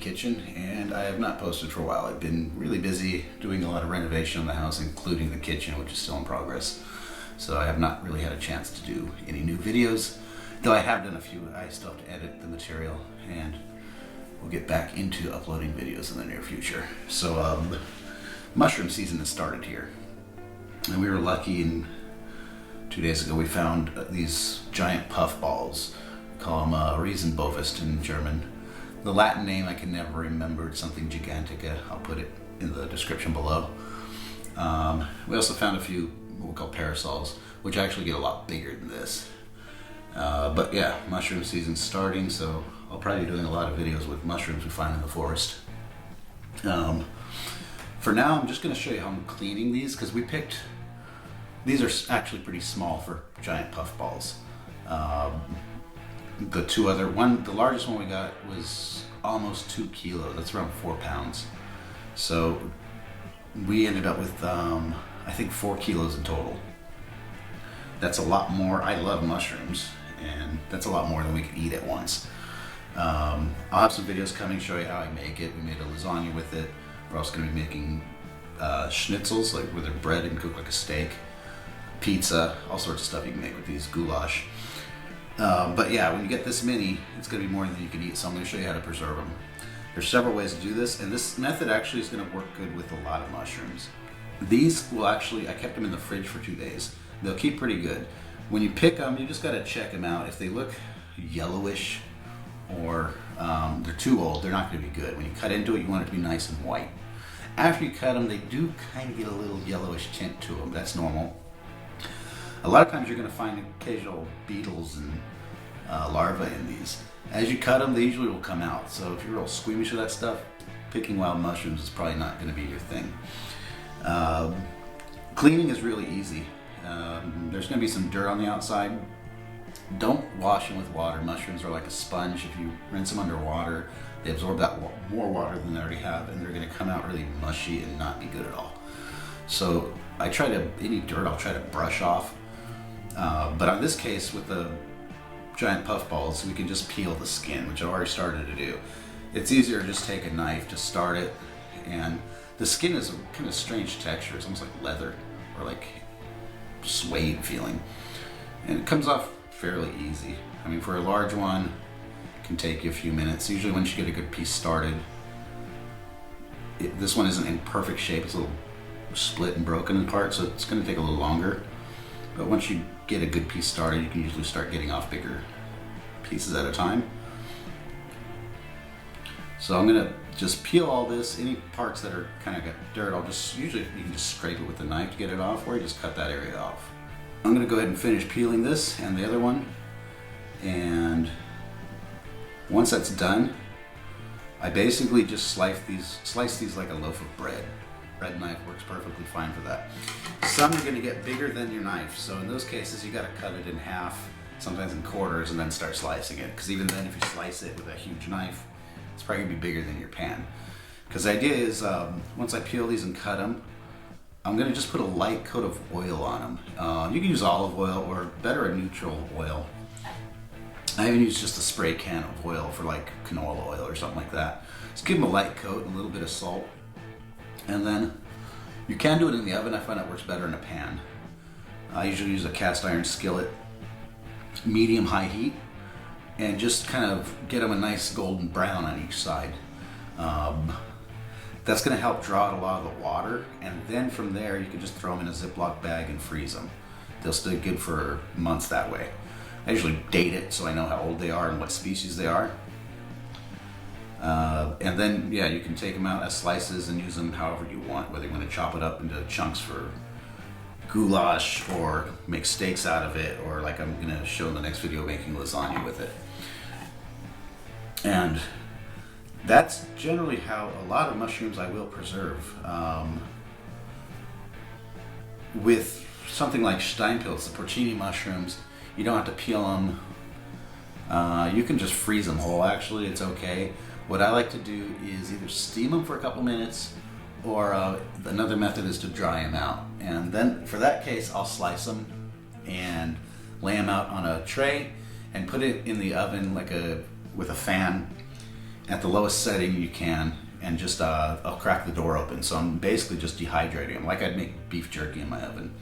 kitchen, and I have not posted for a while. I've been really busy doing a lot of renovation on the house, including the kitchen, which is still in progress. So I have not really had a chance to do any new videos, though I have done a few. I still have to edit the material, and we'll get back into uploading videos in the near future. So mushroom season has started here, and we were lucky, and 2 days ago we found these giant puffballs. We call them Riesen Bovist in German. The Latin name I can never remember. It's something gigantea. I'll put it in the description below. We also found a few what we call parasols, which actually get a lot bigger than this. But yeah, mushroom season's starting, so I'll probably be doing a lot of videos with mushrooms we find in the forest. For now, I'm just going to show you how I'm cleaning these, because we picked, these are actually pretty small for giant puffballs. The two other, the largest one we got was almost 2 kilos. That's around 4 pounds. So we ended up with, I think 4 kilos in total. That's a lot more. I love mushrooms, and that's a lot more than we could eat at once. I'll have some videos coming show you how I make it. We made a lasagna with it. We're also going to be making schnitzels, like where they're bread and cooked like a steak. Pizza, all sorts of stuff you can make with these, goulash. But yeah, when you get this many, it's going to be more than you can eat, so I'm going to show you how to preserve them. There's several ways to do this, and this method actually is going to work good with a lot of mushrooms. These will actually, I kept them in the fridge for 2 days. They'll keep pretty good. When you pick them, you just got to check them out. If they look yellowish or they're too old, they're not going to be good. When you cut into it, you want it to be nice and white. After you cut them, they do kind of get a little yellowish tint to them. That's normal. A lot of times you're going to find occasional beetles and larvae in these. As you cut them, they usually will come out. So if you're real squeamish of that stuff, picking wild mushrooms is probably not going to be your thing. Cleaning is really easy. There's going to be some dirt on the outside. Don't wash them with water. Mushrooms are like a sponge. If you rinse them under water, they absorb that more water than they already have, and they're going to come out really mushy and not be good at all. So I try to, any dirt I'll try to brush off. But on this case, with the giant puffballs, we can just peel the skin, which I've already started to do. It's easier to just take a knife to start it, and the skin is a kind of strange texture. It's almost like leather or like suede feeling, and it comes off fairly easy. I mean, for a large one, it can take you a few minutes. Usually once you get a good piece started, this one isn't in perfect shape. It's a little split and broken apart, so it's going to take a little longer. But once you get a good piece started, you can usually start getting off bigger pieces at a time. So I'm going to just peel all this. Any parts that are kind of got dirt, usually you can just scrape it with a knife to get it off, or you just cut that area off. I'm going to go ahead and finish peeling this and the other one. And once that's done, I basically just slice these like a loaf of bread. Bread knife works perfectly fine for that. Some are going to get bigger than your knife, so in those cases you got to cut it in half, sometimes in quarters, and then start slicing it. Because even then, if you slice it with a huge knife, it's probably going to be bigger than your pan. Because the idea is, once I peel these and cut them, I'm going to just put a light coat of oil on them. You can use olive oil, or better, a neutral oil. I even use just a spray can of oil for like canola oil or something like that. Just give them a light coat and a little bit of salt. And then you can do it in the oven. I find it works better in a pan. I usually use a cast iron skillet, medium-high heat, and just kind of get them a nice golden brown on each side. That's going to help draw out a lot of the water, and then from there you can just throw them in a Ziploc bag and freeze them. They'll stay good for months that way. I usually date it so I know how old they are and what species they are. And then, yeah, you can take them out as slices and use them however you want, whether you want to chop it up into chunks for goulash or make steaks out of it, or like I'm going to show in the next video, making lasagna with it. And that's generally how a lot of mushrooms I will preserve. With something like Steinpilz, the porcini mushrooms, you don't have to peel them. You can just freeze them whole, actually, it's okay. What I like to do is either steam them for a couple minutes, or another method is to dry them out. And then for that case, I'll slice them and lay them out on a tray and put it in the oven with a fan. at the lowest setting you can, and just I'll crack the door open. So I'm basically just dehydrating them, like I'd make beef jerky in my oven.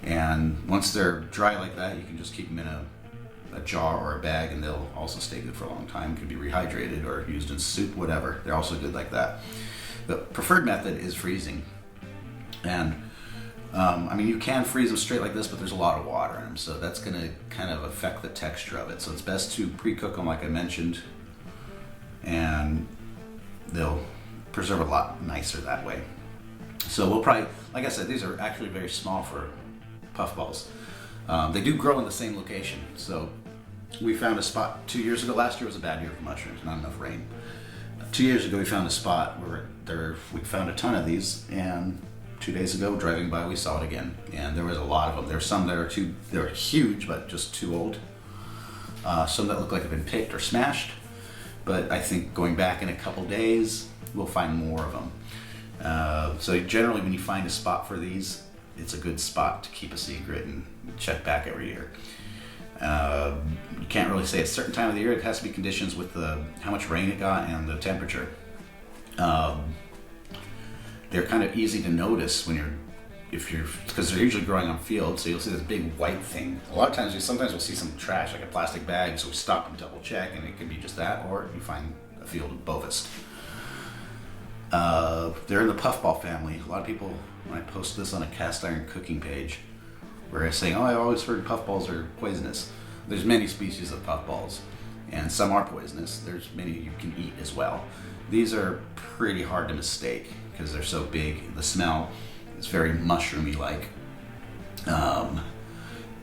And once they're dry like that, you can just keep them in a jar or a bag, and they'll also stay good for a long time. Can be rehydrated or used in soup, whatever. They're also good like that. The preferred method is freezing. And I mean, you can freeze them straight like this, but there's a lot of water in them, so that's going to kind of affect the texture of it. So it's best to pre-cook them like I mentioned, and they'll preserve a lot nicer that way. So we'll probably, like I said, these are actually very small for puffballs. They do grow in the same location. So we found a spot 2 years ago. Last year was a bad year for mushrooms, not enough rain. 2 years ago we found a spot where we found a ton of these, and 2 days ago, driving by, we saw it again, and there was a lot of them. There's some that they're huge, but just too old. Some that look like they've been picked or smashed, but I think going back in a couple days, we'll find more of them. So generally, when you find a spot for these, it's a good spot to keep a secret and check back every year. You can't really say a certain time of the year. It has to be conditions with how much rain it got and the temperature. They're kind of easy to notice because they're usually growing on fields, so you'll see this big white thing. A lot of times, sometimes we'll see some trash, like a plastic bag, so we stop and double check, and it could be just that, or you find a field of Bovist. They're in the puffball family. A lot of people, when I post this on a cast iron cooking page, were saying, "Oh, I always heard puffballs are poisonous." There's many species of puffballs, and some are poisonous. There's many you can eat as well. These are pretty hard to mistake because they're so big. The smell is very mushroomy-like. And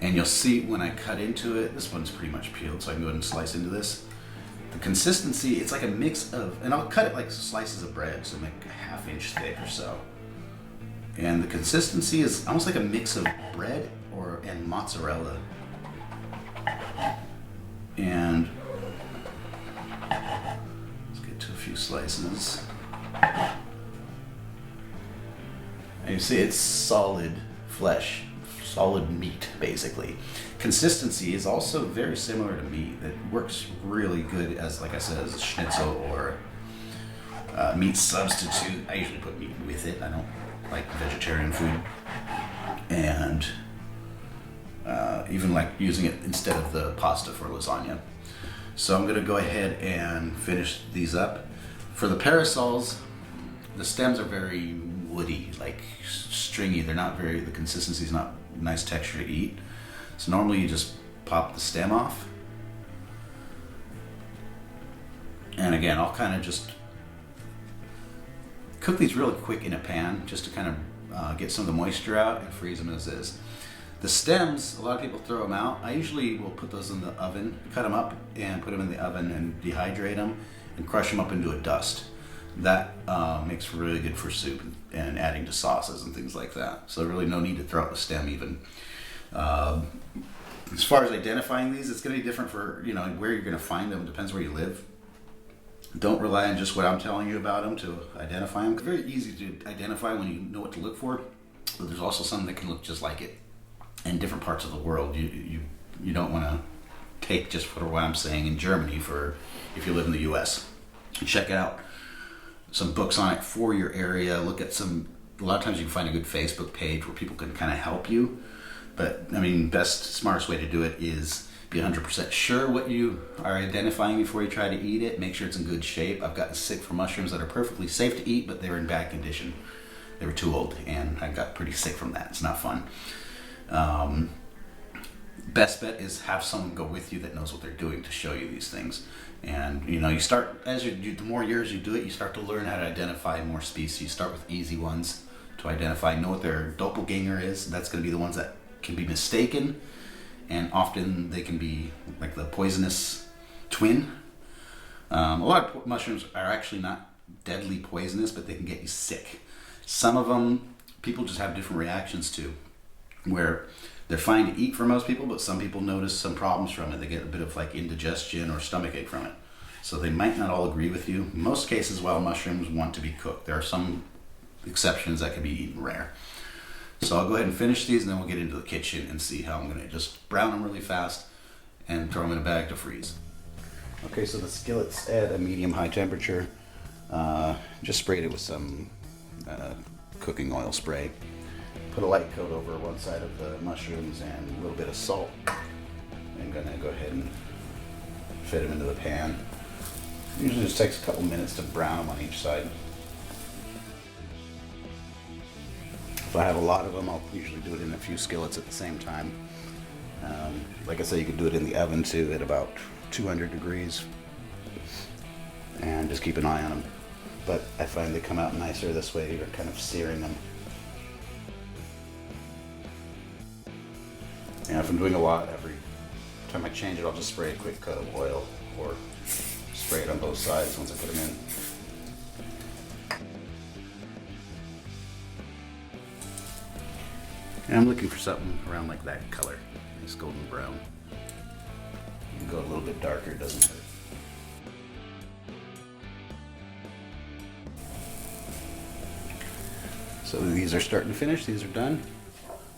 you'll see when I cut into it, this one's pretty much peeled, so I can go ahead and slice into this. The consistency, it's like a mix of, and I'll cut it like slices of bread, so like a ½ inch thick or so. And the consistency is almost like a mix of bread and mozzarella. And let's get to a few slices. And you see it's solid flesh, solid meat basically. Consistency is also very similar to meat. That works really good as, like I said, as a schnitzel or meat substitute. I usually put meat with it. I don't like vegetarian food. And even like using it instead of the pasta for lasagna. So I'm gonna go ahead and finish these up. For the parasols, the stems are very woody, like stringy. The consistency is not nice texture to eat. So normally you just pop the stem off. And again, I'll kind of just cook these really quick in a pan just to kind of get some of the moisture out and freeze them as is. The stems, a lot of people throw them out. I usually will put those in the oven, cut them up and put them in the oven and dehydrate them and crush them up into a dust. That makes really good for soup and adding to sauces and things like that. So really no need to throw out the stem even. As far as identifying these, it's going to be different for where you're going to find them. It depends where you live. Don't rely on just what I'm telling you about them to identify them. It's very easy to identify when you know what to look for, but there's also some that can look just like it in different parts of the world. You don't want to take just for what I'm saying in Germany for if you live in the US. Check out some books on it for your area. Look at a lot of times you can find a good Facebook page where people can kind of help you. But I mean, smartest way to do it is be 100% sure what you are identifying before you try to eat it. Make sure it's in good shape. I've gotten sick from mushrooms that are perfectly safe to eat, but they were in bad condition. They were too old, and I got pretty sick from that. It's not fun. Best bet is have someone go with you that knows what they're doing to show you these things. And you start, the more years you do it, you start to learn how to identify more species. Start with easy ones to identify, know what their doppelganger is. That's going to be the ones that can be mistaken, and often they can be like the poisonous twin. A lot of mushrooms are actually not deadly poisonous, but they can get you sick. Some of them people just have different reactions to, where they're fine to eat for most people, but some people notice some problems from it. They get a bit of like indigestion or stomachache from it. So they might not all agree with you. In most cases, wild mushrooms want to be cooked. There are some exceptions that can be eaten rare. So I'll go ahead and finish these, and then we'll get into the kitchen and see how I'm going to just brown them really fast and throw them in a bag to freeze. Okay, so the skillet's at a medium-high temperature. Just sprayed it with some cooking oil spray. Put a light coat over one side of the mushrooms and a little bit of salt. I'm gonna go ahead and fit them into the pan. Usually just takes a couple minutes to brown them on each side. If I have a lot of them, I'll usually do it in a few skillets at the same time. Like I said, you could do it in the oven too at about 200 degrees and just keep an eye on them. But I find they come out nicer this way. You're kind of searing them. And if I'm doing a lot, every time I change it, I'll just spray a quick coat of oil or spray it on both sides once I put them in. And I'm looking for something around like that color, nice golden brown. You can go a little bit darker, it doesn't hurt. So these are starting to finish, these are done.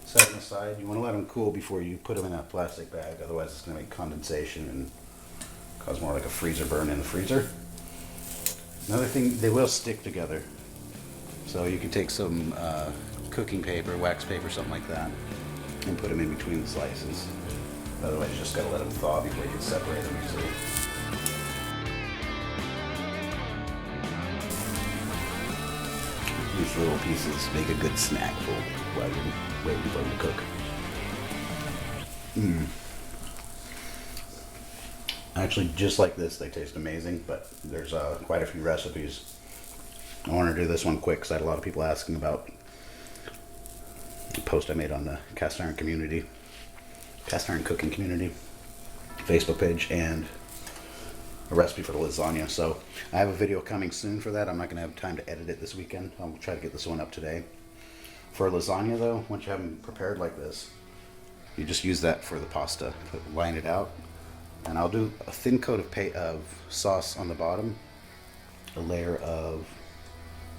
Set them aside. You want to let them cool before you put them in a plastic bag, otherwise it's going to make condensation and cause more like a freezer burn in the freezer. Another thing, they will stick together. So you can take some cooking paper, wax paper, something like that, and put them in between the slices. Otherwise you just got to let them thaw before you can separate them easily. These little pieces make a good snack while you're waiting for them to cook. Actually, just like this, they taste amazing, but there's quite a few recipes. I want to do this one quick because I had a lot of people asking about a post I made on the cast iron cooking community Facebook page, and a recipe for the lasagna. So I have a video coming soon for that. I'm not going to have time to edit it this weekend. I'll try to get this one up today. For lasagna though, once you have them prepared like this, you just use that for the pasta. Line it out, and I'll do a thin coat of sauce on the bottom, a layer of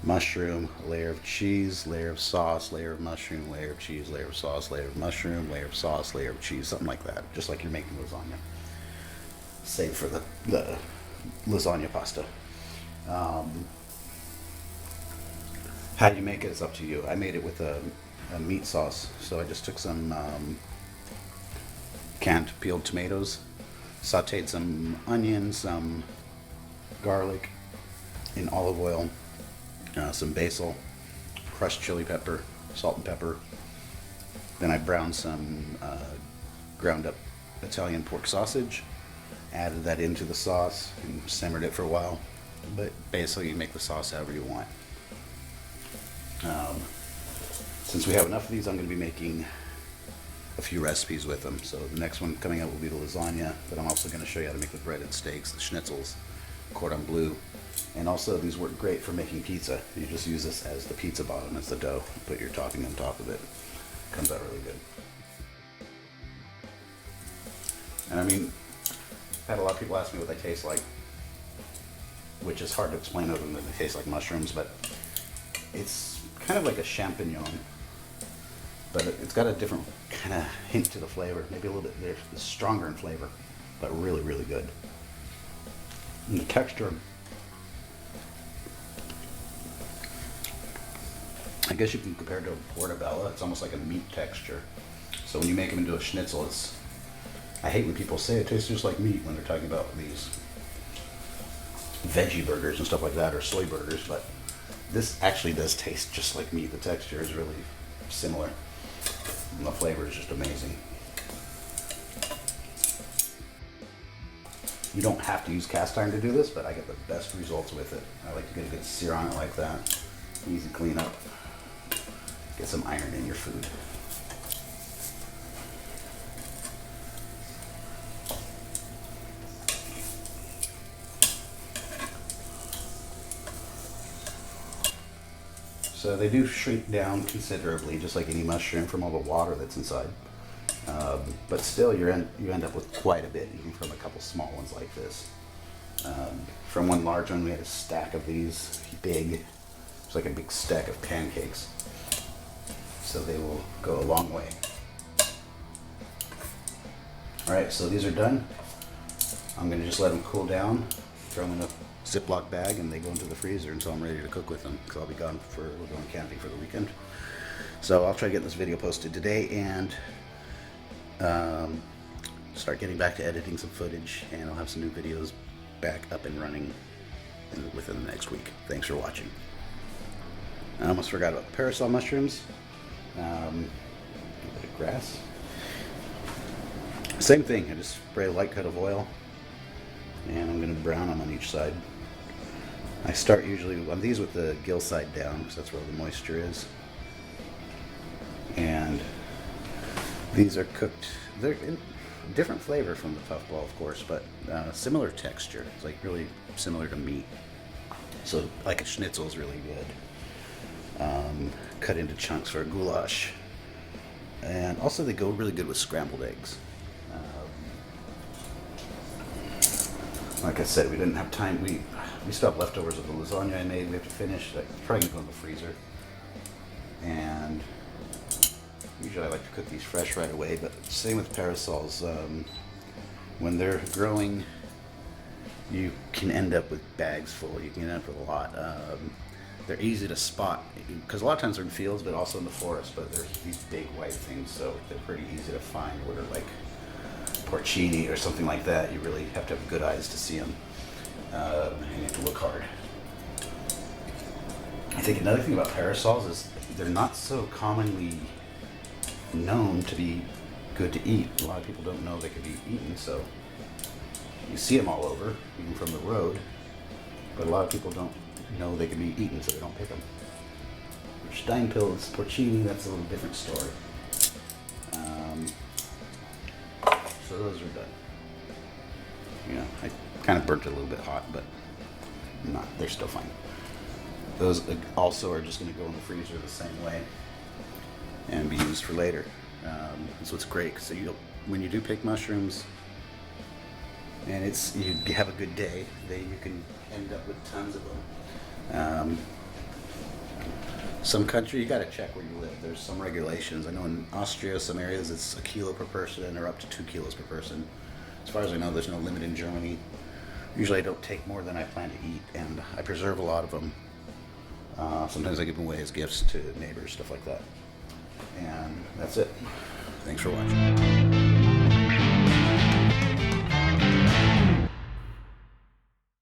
mushroom, a layer of cheese, layer of sauce, layer of mushroom, layer of cheese, layer of sauce, layer of mushroom, layer of sauce, layer of cheese, something like that, just like you're making lasagna, save for the lasagna pasta. How you make it is up to you. I made it with a meat sauce, so I just took some canned peeled tomatoes, sauteed some onions, some garlic in olive oil, some basil, crushed chili pepper, salt and pepper. Then I browned some ground up Italian pork sausage, added that into the sauce and simmered it for a while. But basically you make the sauce however you want. Since we have enough of these, I'm going to be making a few recipes with them. So the next one coming out will be the lasagna, but I'm also going to show you how to make the breaded steaks, the schnitzels, cordon bleu. And also these work great for making pizza. You just use this as the pizza bottom, as the dough. Put your topping on top of it. Comes out really good. And I mean, I've had a lot of people ask me what they taste like, which is hard to explain other than they taste like mushrooms, but it's kind of like a champignon, but it's got a different kind of hint to the flavor. Maybe a little bit stronger in flavor, but really, really good. And the texture, I guess you can compare it to a portobello. It's almost like a meat texture. So when you make them into a schnitzel, I hate when people say it tastes just like meat when they're talking about these veggie burgers and stuff like that, or soy burgers, but this actually does taste just like meat. The texture is really similar, and the flavor is just amazing. You don't have to use cast iron to do this, but I get the best results with it. I like to get a good sear on it like that. Easy clean up. Get some iron in your food. So they do shrink down considerably, just like any mushroom, from all the water that's inside. But still, you end up with quite a bit, even from a couple small ones like this. From one large one, we had a stack of these, big. It's like a big stack of pancakes. So they will go a long way. All right, so these are done. I'm going to just let them cool down, throw them in a Ziploc bag, and they go into the freezer until I'm ready to cook with them, because I'll be gone we're going camping for the weekend. So I'll try to get this video posted today and start getting back to editing some footage, and I'll have some new videos back up and running within the next week. Thanks for watching. I almost forgot about the parasol mushrooms. A bit of grass. Same thing, I just spray a light coat of oil, and I'm going to brown them on each side. I start usually on these with the gill side down, because that's where the moisture is. And these are cooked, they're in different flavor from the puffball, of course, but similar texture. It's like really similar to meat. So like a schnitzel is really good. Cut into chunks for a goulash. And also they go really good with scrambled eggs. Like I said, we didn't have time. We still have leftovers of the lasagna I made. We have to finish. I'm probably gonna go in the freezer. And usually I like to cook these fresh right away, but same with parasols. When they're growing, you can end up with bags full. You can end up with a lot. They're easy to spot because a lot of times they're in fields, but also in the forest. But they're these big white things, so they're pretty easy to find. Where they're like porcini or something like that, you really have to have good eyes to see them, and you have to look hard. I think another thing about parasols is they're not so commonly known to be good to eat. A lot of people don't know they could be eaten, so you see them all over, even from the road, but a lot of people don't know they can be eaten, so they don't pick them. Steinpils, porcini, that's a little different story. So those are done. You know, I kind of burnt it a little bit hot, but they're still fine. Those also are just going to go in the freezer the same way and be used for later. So it's great. So when you do pick mushrooms, and you have a good day, you can end up with tons of them. Some country, you got to check where you live. There's some regulations. I know in Austria, some areas it's 1 kilo per person or up to 2 kilos per person. As far as I know, there's no limit in Germany. Usually I don't take more than I plan to eat, and I preserve a lot of them. Sometimes I give them away as gifts to neighbors, stuff like that. And that's it. Thanks for watching.